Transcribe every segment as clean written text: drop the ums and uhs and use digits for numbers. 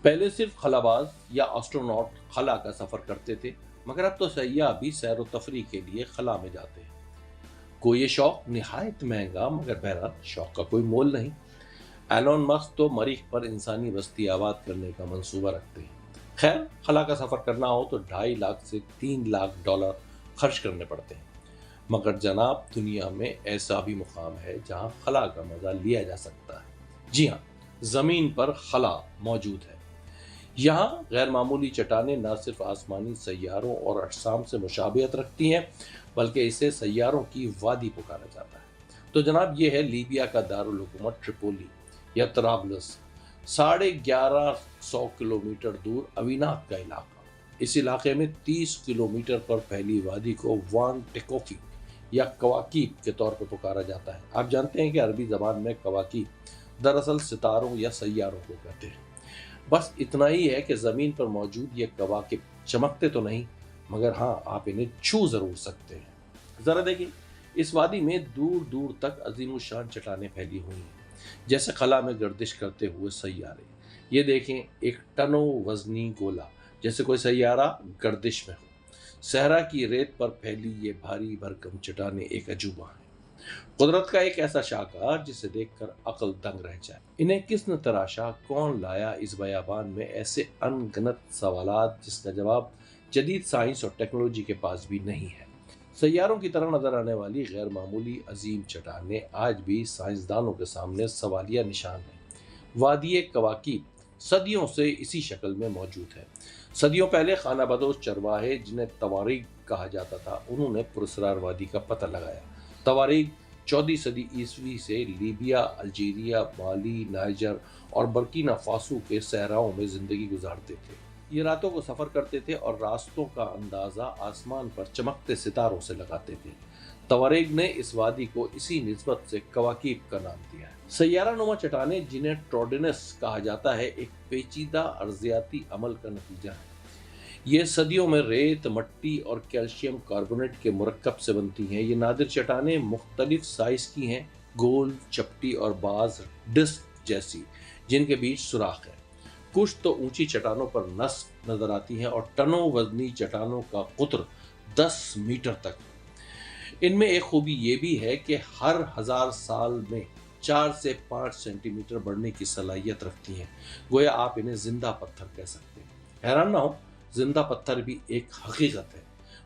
پہلے صرف خلاباز یا اسٹروناٹ خلا کا سفر کرتے تھے، مگر اب تو سیاح بھی سیر و تفریح کے لیے خلا میں جاتے ہیں۔ کوئی یہ شوق نہایت مہنگا، مگر بہرحال شوق کا کوئی مول نہیں۔ ایلون مسک تو مریخ پر انسانی بستی آباد کرنے کا منصوبہ رکھتے ہیں۔ خیر، خلا کا سفر کرنا ہو تو 2.5 لاکھ سے 3 لاکھ ڈالر خرچ کرنے پڑتے ہیں۔ مگر جناب، دنیا میں ایسا بھی مقام ہے جہاں خلا کا مزہ لیا جا سکتا ہے۔ جی ہاں، زمین پر خلا موجود ہے۔ یہاں غیر معمولی چٹانیں نہ صرف آسمانی سیاروں اور اجسام سے مشابہت رکھتی ہیں، بلکہ اسے سیاروں کی وادی پکارا جاتا ہے۔ تو جناب، یہ ہے لیبیا کا دارالحکومت ٹریپولی یا طرابلس، 1150 کلومیٹر دور اوینات کا علاقہ۔ اس علاقے میں 30 کلومیٹر پر پھیلی وادی کو وان ٹیکوفی یا کواکیب کے طور پر پکارا جاتا ہے۔ آپ جانتے ہیں کہ عربی زبان میں کواکیب دراصل ستاروں یا سیاروں کو کہتے ہیں۔ بس اتنا ہی ہے کہ زمین پر موجود یہ کواکب چمکتے تو نہیں، مگر ہاں، آپ انہیں چھو ضرور سکتے ہیں۔ ذرا دیکھیں، اس وادی میں دور دور تک عظیم الشان چٹانیں پھیلی ہوئی ہیں، جیسے خلا میں گردش کرتے ہوئے سیارے۔ یہ دیکھیں، ایک ٹنوں وزنی گولا، جیسے کوئی سیارہ گردش میں ہو۔ صحرا کی ریت پر پھیلی یہ بھاری بھرکم چٹانیں ایک عجوبہ ہیں، قدرت کا ایک ایسا شاہکار جسے دیکھ کر عقل دنگ رہ جائے۔ انہیں کس نے تراشا، کون لایا اس بیابان میں ایسے ان گنت سوالات جس کا جواب جدید سائنس اور ٹیکنالوجی کے پاس بھی نہیں ہے۔ سیاروں کی طرح نظر آنے والی غیر معمولی عظیم چٹانیں آج بھی سائنسدانوں کے سامنے سوالیہ نشان ہیں۔ وادی کواکیب صدیوں سے اسی شکل میں موجود ہے۔ صدیوں پہلے خانہ بدوش چرواہے، جنہیں تواریگ کہا جاتا تھا، انہوں نے پراسرار وادی کا پتہ لگایا۔ تواریگ 14 صدی عیسوی سے لیبیا، الجیریا، مالی، نائجر اور برکینا فاسو کے صحراؤں میں زندگی گزارتے تھے۔ یہ راتوں کو سفر کرتے تھے اور راستوں کا اندازہ آسمان پر چمکتے ستاروں سے لگاتے تھے۔ تواریگ نے اس وادی کو اسی نسبت سے کواکیب کا نام دیا ہے۔ سیارہ نما چٹانیں، جنہیں ٹروڈینس کہا جاتا ہے، ایک پیچیدہ ارضیاتی عمل کا نتیجہ ہے۔ یہ صدیوں میں ریت، مٹی اور کیلشیم کاربونیٹ کے مرکب سے بنتی ہیں۔ یہ نادر چٹانیں مختلف سائز کی ہیں، گول، چپٹی اور بعض ڈسک جیسی، جن کے بیچ سوراخ ہے۔ کچھ تو اونچی چٹانوں پر نصب نظر آتی ہیں اور ٹنوں وزنی چٹانوں کا قطر 10 میٹر تک۔ ان میں ایک خوبی یہ بھی ہے کہ ہر 1000 سال میں 4 سے 5 سینٹی میٹر بڑھنے کی صلاحیت رکھتی ہیں، گویا آپ انہیں زندہ پتھر کہہ سکتے ہیں۔ حیران نہ ہو، زندہ پتھر بھی ایک حقیقت ہے۔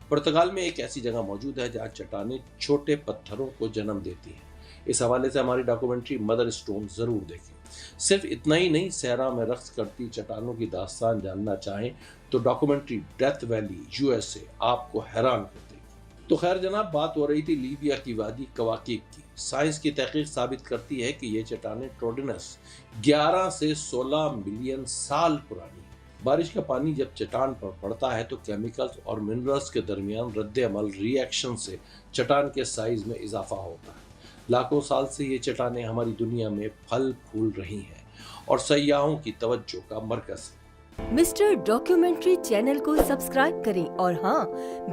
پرتگال میں ایک ایسی جگہ موجود ہے جہاں چٹانیں چھوٹے پتھروں کو جنم دیتی ہیں۔ اس حوالے سے ہماری ڈاکومنٹری مدر اسٹون ضرور دیکھیں۔ صرف اتنا ہی نہیں، صحرا میں رقص کرتی چٹانوں کی داستان جاننا چاہیں تو ڈاکومنٹری ڈیتھ ویلی USA آپ کو حیران کر دے گی۔ تو خیر جناب، بات ہو رہی تھی لیبیا کی وادی کواکیب کی۔ سائنس کی تحقیق ثابت کرتی ہے کہ یہ چٹانیں ٹروڈینس 11 سے 16 ملین سال پرانی ہیں۔ بارش کا پانی جب چٹان پر پڑتا ہے تو کیمیکلز اور منرلز کے درمیان رد عمل ری ایکشن سے چٹان کے سائز میں اضافہ ہوتا ہے۔ لاکھوں سال سے یہ چٹانیں ہماری دنیا میں پھل پھول رہی ہیں اور سیاحوں کی توجہ کا مرکز ہیں۔ مسٹر ڈاکیومنٹری چینل کو سبسکرائب کریں اور ہاں،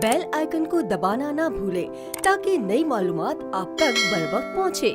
بیل آئیکن کو دبانا نہ بھولیں تاکہ نئی معلومات آپ تک بر وقت پہنچے۔